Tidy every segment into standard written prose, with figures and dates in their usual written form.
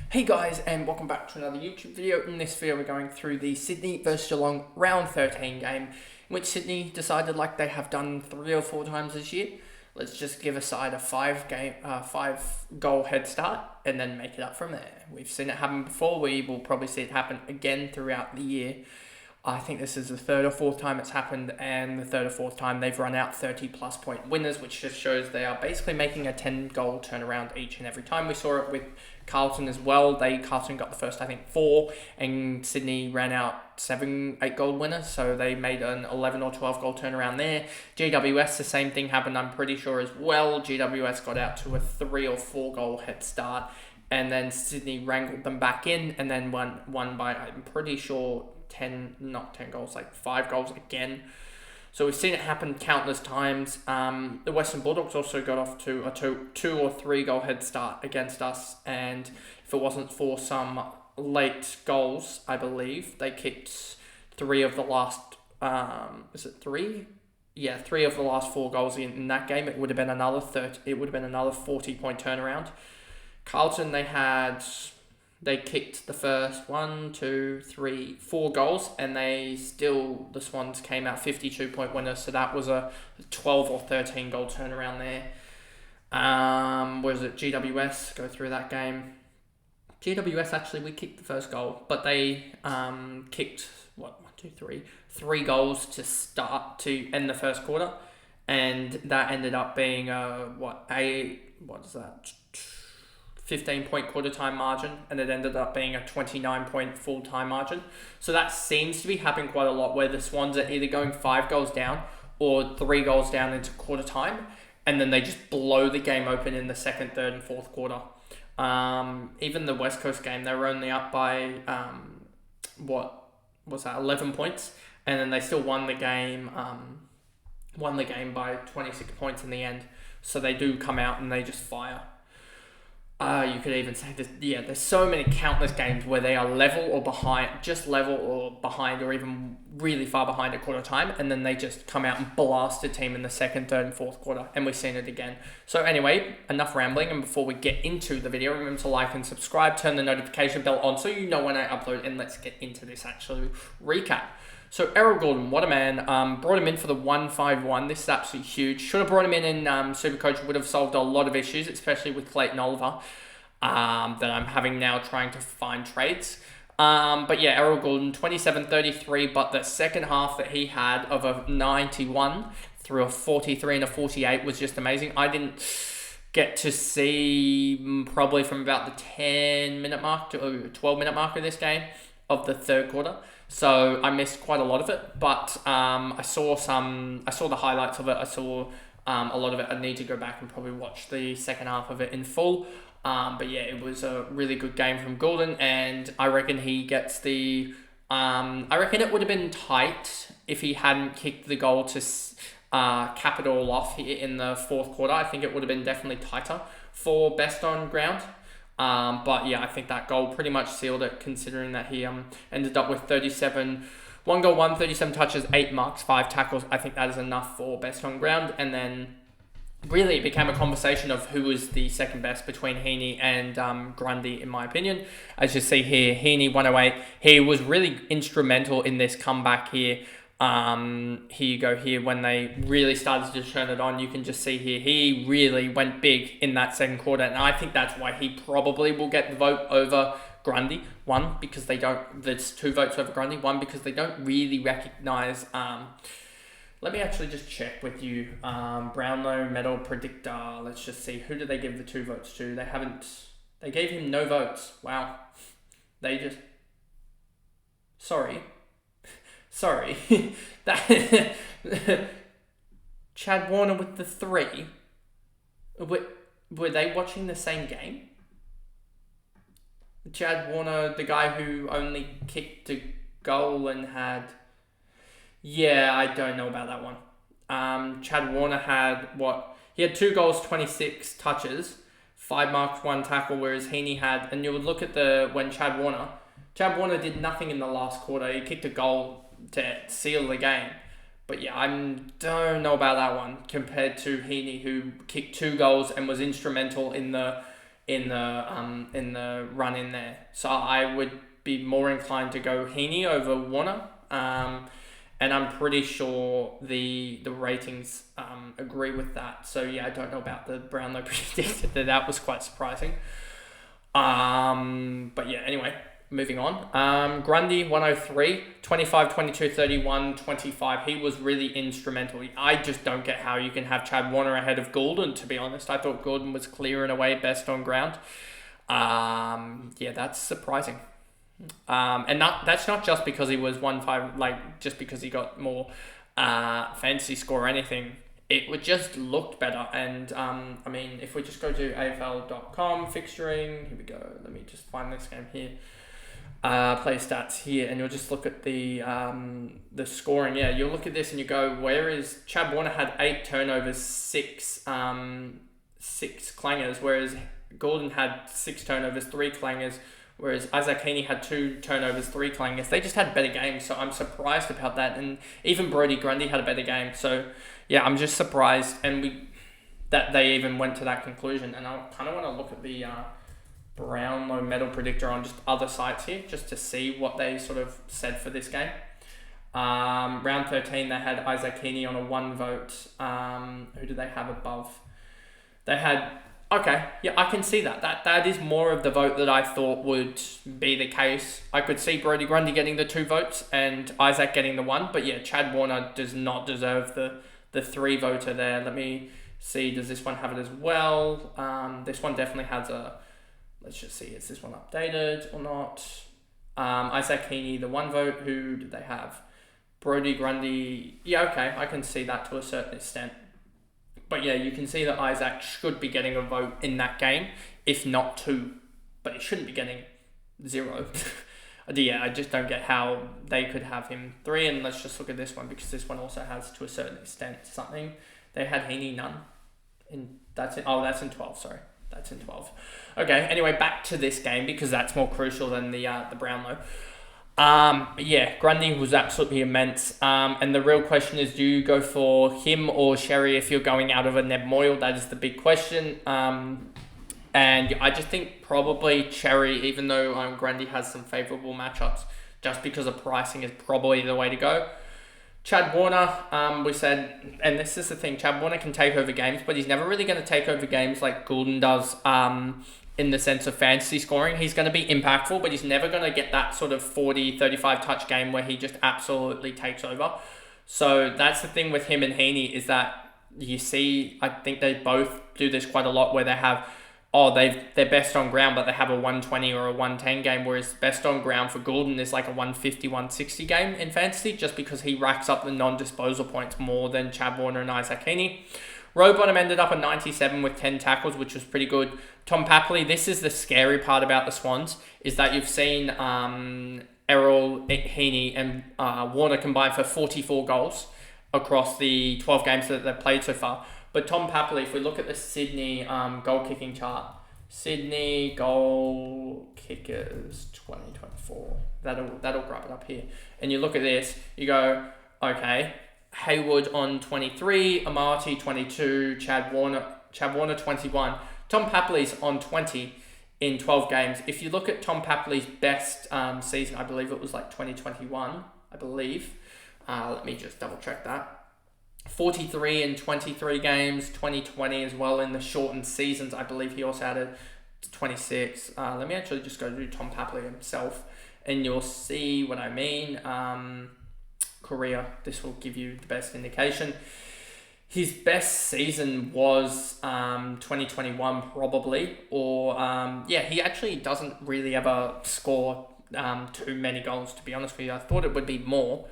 Hey guys, and welcome back to another YouTube video. In this video we're going through the Sydney vs Geelong round 13 game, in which Sydney decided, like they have done 3 or 4 times this year, let's just give a side a 5 goal head start and then make it up from there. We've seen it happen before, we will probably see it happen again throughout the year. I think this is the 3rd or 4th time it's happened, and the 3rd or 4th time they've run out 30 plus point winners, which just shows they are basically making a 10 goal turnaround each and every time. We saw it with Carlton as well. Carlton got the first, I think, 4, and Sydney ran out 7, 8 goal winners, so they made an 11 or 12 goal turnaround there. GWS, the same thing happened, I'm pretty sure, as well. GWS got out to a 3 or 4 goal head start, and then Sydney wrangled them back in, and then won by, I'm pretty sure, 10 goals, like 5 goals again. So we've seen it happen countless times. The Western Bulldogs also got off to a 2 or 3 goal head start against us, and if it wasn't for some late goals, I believe they kicked 3 of the last. Is it 3? Yeah, 3 of the last 4 goals in that game. It would have been another 40-point turnaround. Carlton, they kicked the first 4 goals, and the Swans came out 52-point winners, so that was a 12 or 13 goal turnaround there. Was it GWS? Go through that game. GWS, actually, we kicked the first goal, but they kicked, 3 goals to end the first quarter, and that ended up being 15-point quarter time margin, and it ended up being a 29-point full time margin. So that seems to be happening quite a lot, where the Swans are either going 5 goals down or 3 goals down into quarter time, and then they just blow the game open in the 2nd, 3rd, and 4th quarter. Even the West Coast game, they were only up by 11 points, and then they still won the game. Won the game by 26 points in the end. So they do come out and they just fire. You could even say that, there's so many countless games where they are level or behind, or even really far behind at quarter time, and then they just come out and blast a team in the 2nd, 3rd, and 4th quarter, and we've seen it again. So anyway, enough rambling, and before we get into the video, remember to like and subscribe, turn the notification bell on so you know when I upload, and let's get into this actual recap. So Errol Gordon, what a man. Brought him in for the 151. This is absolutely huge. Should have brought him in Supercoach. Would have solved a lot of issues, especially with Clayton Oliver, that I'm having now trying to find trades. But yeah, Errol Gordon, 27-33, but the second half that he had of a 91 through a 43 and a 48 was just amazing. I didn't get to see probably from about the 10-minute mark to 12-minute mark of this game of the 3rd quarter. So I missed quite a lot of it, but I saw the highlights of it. I saw a lot of it. I need to go back and probably watch the second half of it in full. But yeah, it was a really good game from Gordon, and I reckon he gets the. I reckon it would have been tight if he hadn't kicked the goal to cap it all off here in the 4th quarter. I think it would have been definitely tighter for best on ground. But yeah, I think that goal pretty much sealed it, considering that he ended up with 1 goal, 37 touches, 8 marks, 5 tackles. I think that is enough for best on ground. And then really it became a conversation of who was the second best between Heaney and Grundy, in my opinion. As you see here, Heaney 108. He was really instrumental in this comeback here. Here you go here, when they really started to turn it on, you can just see here, he really went big in that 2nd quarter, and I think that's why he probably will get the vote over Grundy. 1, because there's 2 votes over Grundy. 1, because they don't really recognise, let me actually just check with you, Brownlow Medal Predictor, let's just see, who did they give the 2 votes to? They gave him no votes. Wow. Sorry, that Chad Warner with the 3. Were they watching the same game? Chad Warner, the guy who only kicked a goal and had... Yeah, I don't know about that one. Chad Warner had He had 2 goals, 26 touches, 5 marks, 1 tackle, whereas Heaney had... And you would look at when Chad Warner did nothing in the last quarter. He kicked a goal to seal the game. But yeah, I don't know about that one compared to Heaney, who kicked 2 goals and was instrumental in the in the run in there. So I would be more inclined to go Heaney over Warner. And I'm pretty sure the ratings agree with that. So yeah, I don't know about the Brownlow predicted that was quite surprising. But yeah, anyway, moving on. Grundy 103, 25, 22, 31, 25. He was really instrumental. I just don't get how you can have Chad Warner ahead of Goulden, to be honest. I thought Goulden was clear and away best on ground. Yeah, that's surprising. And that's not just because he was 1-5, like just because he got more fantasy score or anything. It just looked better. And I mean, if we just go to AFL.com fixturing, here we go. Let me just find this game here. Play stats here, and you'll just look at the scoring. Yeah, you'll look at this and you go, where is Chad Warner had 8 turnovers, 6 clangers, whereas Goulden had 6 turnovers, 3 clangers. Whereas Isaac Heaney had 2 turnovers, 3 clangers. They just had better games, so I'm surprised about that. And even Brodie Grundy had a better game. So, yeah, I'm just surprised that they even went to that conclusion. And I kind of want to look at the Brownlow medal predictor on just other sites here, just to see what they sort of said for this game. Round 13, they had Isaac Heaney on a 1 vote. Who do they have above? They had... Okay, yeah, I can see that. That is more of the vote that I thought would be the case. I could see Brodie Grundy getting the 2 votes and Isaac getting the 1, but yeah, Chad Warner does not deserve the 3 voter there. Let me see, does this one have it as well? This one definitely has a... Let's just see, is this one updated or not? Isaac Heaney, the 1 vote. Who did they have? Brodie Grundy. Yeah, okay, I can see that to a certain extent. But yeah, you can see that Isaac should be getting a vote in that game, if not 2. But he shouldn't be getting 0. Yeah, I just don't get how they could have him 3. And let's just look at this one, because this one also has, to a certain extent, something. They had Heaney none. That's in 12, sorry. That's in 12. Okay, anyway, back to this game, because that's more crucial than the Brownlow. Yeah, Grundy was absolutely immense. And the real question is, do you go for him or Sherry if you're going out of a Neb Moyle? That is the big question. And I just think probably Cherry, even though Grundy has some favourable matchups, just because of pricing is probably the way to go. Chad Warner, we said, and this is the thing, Chad Warner can take over games, but he's never really going to take over games like Goulden does in the sense of fantasy scoring. He's going to be impactful, but he's never going to get that sort of 40, 35 touch game where he just absolutely takes over. So that's the thing with him and Heaney, is that you see, I think they both do this quite a lot, where they have, they're best on ground, but they have a 120 or a 110 game, whereas best on ground for Goulden is like a 150, 160 game in fantasy, just because he racks up the non-disposal points more than Chad Warner and Isaac Heaney. Rowbottom ended up at 97 with 10 tackles, which was pretty good. Tom Papley, this is the scary part about the Swans, is that you've seen Errol, Heaney and Warner combined for 44 goals across the 12 games that they've played so far. But Tom Papley, if we look at the Sydney goal kicking chart, Sydney goal kickers 2024, that'll grab it up here. And you look at this, you go, okay, Haywood on 23, Amarty 22, Chad Warner 21. Tom Papley's on 20 in 12 games. If you look at Tom Papley's best season, I believe it was like 2021, I believe. Let me just double check that. 43 in 23 games, 2020 as well in the shortened seasons. I believe he also had a 26. Let me actually just go to Tom Papley himself, and you'll see what I mean. Korea, this will give you the best indication. His best season was 2021 probably, or he actually doesn't really ever score too many goals, to be honest with you. I thought it would be more,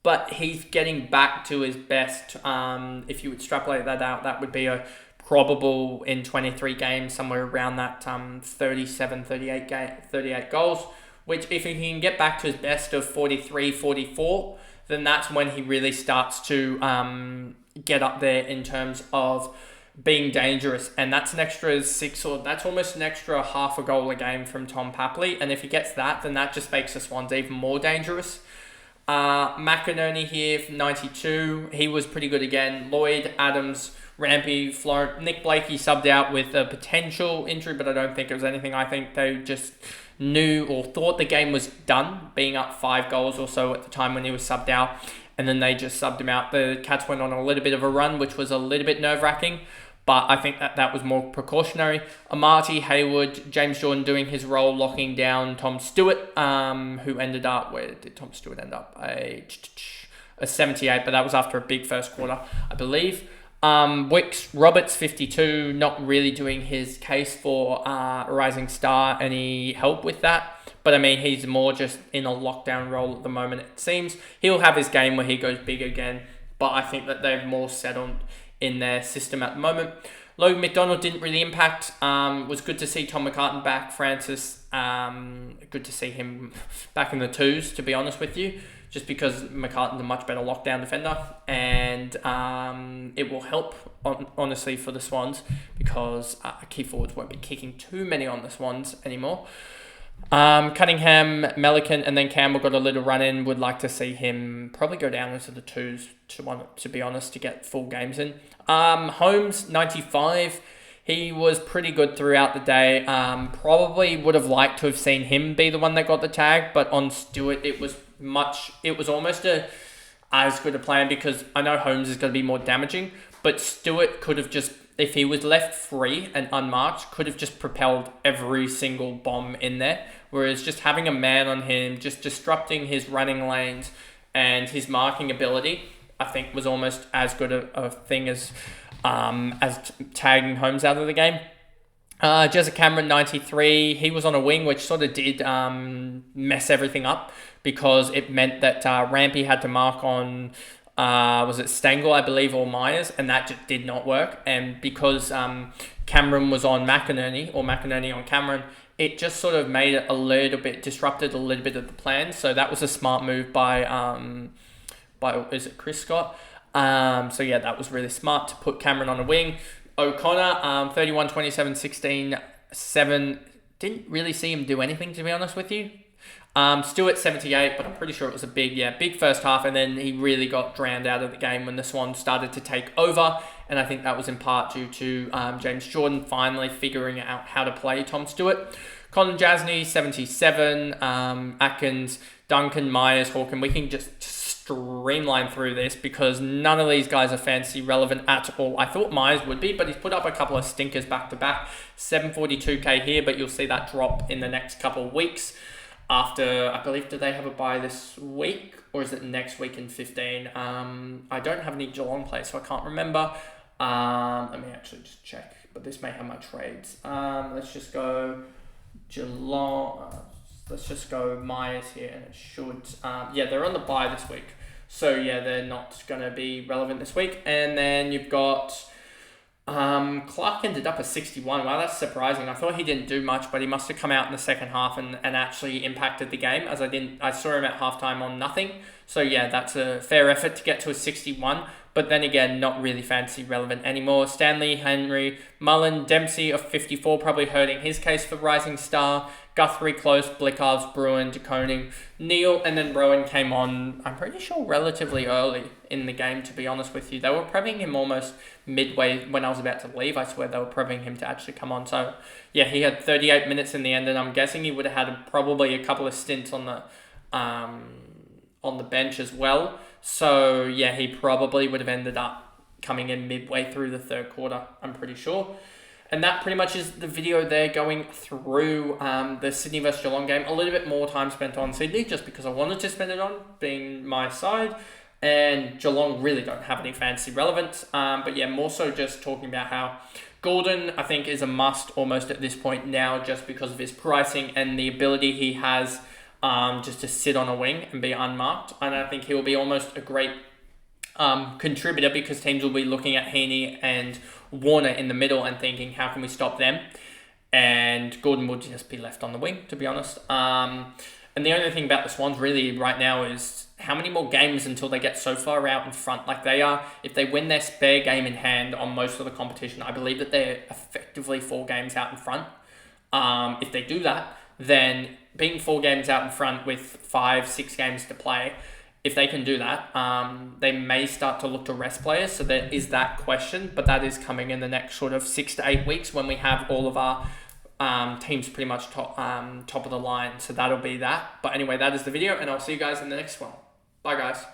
but he's getting back to his best. If you extrapolate that out, that would be a probable in 23 games, somewhere around that 37, 38 goals, which if he can get back to his best of 43, 44, then that's when he really starts to get up there in terms of being dangerous. And that's an extra that's almost an extra half a goal a game from Tom Papley. And if he gets that, then that just makes the Swans even more dangerous. McInerney here, 92. He was pretty good again. Lloyd, Adams, Rampy, Florent, Nick Blakey subbed out with a potential injury, but I don't think it was anything. I think they just knew or thought the game was done, being up 5 goals or so at the time when he was subbed out, and then they just subbed him out. The Cats went on a little bit of a run, which was a little bit nerve-wracking, but I think that was more precautionary. Amati, Hayward, James Jordan doing his role, locking down Tom Stewart, who ended up, where did Tom Stewart end up? A 78, but that was after a big first quarter, I believe. Wicks, Roberts, 52, not really doing his case for Rising Star any help with that. But I mean, he's more just in a lockdown role at the moment, it seems. He'll have his game where he goes big again, but I think that they've more settled in their system at the moment. Logan McDonald didn't really impact. Was good to see Tom McCartan back. Francis, good to see him back in the twos, to be honest with you, just because McCartan's a much better lockdown defender, and it will help, honestly, for the Swans, because key forwards won't be kicking too many on the Swans anymore. Cunningham, Melican, and then Campbell got a little run in. Would like to see him probably go down into the twos, to be honest, to get full games in. Holmes, 95. He was pretty good throughout the day. Probably would have liked to have seen him be the one that got the tag, but on Stewart, it was almost as good a plan, because I know Holmes is going to be more damaging, but Stewart could have just, if he was left free and unmarked, could have just propelled every single bomb in there. Whereas just having a man on him, just disrupting his running lanes and his marking ability, I think was almost as good a thing as tagging Holmes out of the game. Jezza Cameron, 93. He was on a wing, which sort of did mess everything up, because it meant that Rampy had to mark on, was it Stengel, I believe, or Myers, and that just did not work. And because Cameron was on McInerney, or McInerney on Cameron, it just sort of made it a little bit, disrupted a little bit of the plan. So that was a smart move by is it Chris Scott? So yeah, that was really smart to put Cameron on a wing. O'Connor, 31, 27, 16, 7. Didn't really see him do anything, to be honest with you. Stewart, 78, but I'm pretty sure it was a big first half, and then he really got drowned out of the game when the Swans started to take over, and I think that was in part due to James Jordan finally figuring out how to play Tom Stewart. Colin Jasny, 77, Atkins, Duncan, Myers, Hawken. We can just streamline through this, because none of these guys are fantasy relevant at all. I thought Myers would be, but he's put up a couple of stinkers back to back. 742k here, but you'll see that drop in the next couple of weeks. After, I believe, do they have a bye this week, or is it next week in 15? I don't have any Geelong plays, so I can't remember. Let me actually just check, but this may have my trades. Let's just go Geelong. Let's just go Myers here, and it should. Yeah, they're on the bye this week, so yeah, they're not going to be relevant this week. And then you've got Clark ended up at 61. Wow, that's surprising. I thought he didn't do much, but he must have come out in the second half and actually impacted the game, as I saw him at halftime on nothing. So yeah, that's a fair effort to get to a 61, but then again, not really fantasy relevant anymore. Stanley, Henry, Mullen, Dempsey of 54, probably hurting his case for Rising Star. Guthrie, Close, Blickarves, Bruin, DeConing, Neil, and then Rowan came on, I'm pretty sure, relatively early in the game, to be honest with you. They were prepping him almost midway when I was about to leave. I swear they were prepping him to actually come on. So, yeah, he had 38 minutes in the end, and I'm guessing he would have had probably a couple of stints on the bench as well. So, yeah, he probably would have ended up coming in midway through the third quarter, I'm pretty sure. And that pretty much is the video there, going through the Sydney vs Geelong game. A little bit more time spent on Sydney, just because I wanted to spend it on, being my side. And Geelong really don't have any fantasy relevance. But yeah, more so just talking about how Gordon, I think, is a must almost at this point now, just because of his pricing and the ability he has just to sit on a wing and be unmarked. And I think he will be almost a great contributor, because teams will be looking at Heaney and Warner in the middle and thinking, how can we stop them? And Gordon will just be left on the wing, to be honest. And the only thing about the Swans really right now is how many more games until they get so far out in front like they are. If they win their spare game in hand on most of the competition, I believe that they're effectively 4 games out in front. If they do that, then being 4 games out in front with 5-6 games to play if they can do that, they may start to look to rest players. So there is that question, but that is coming in the next sort of 6 to 8 weeks when we have all of our teams pretty much top of the line. So that'll be that. But anyway, that is the video, and I'll see you guys in the next one. Bye, guys.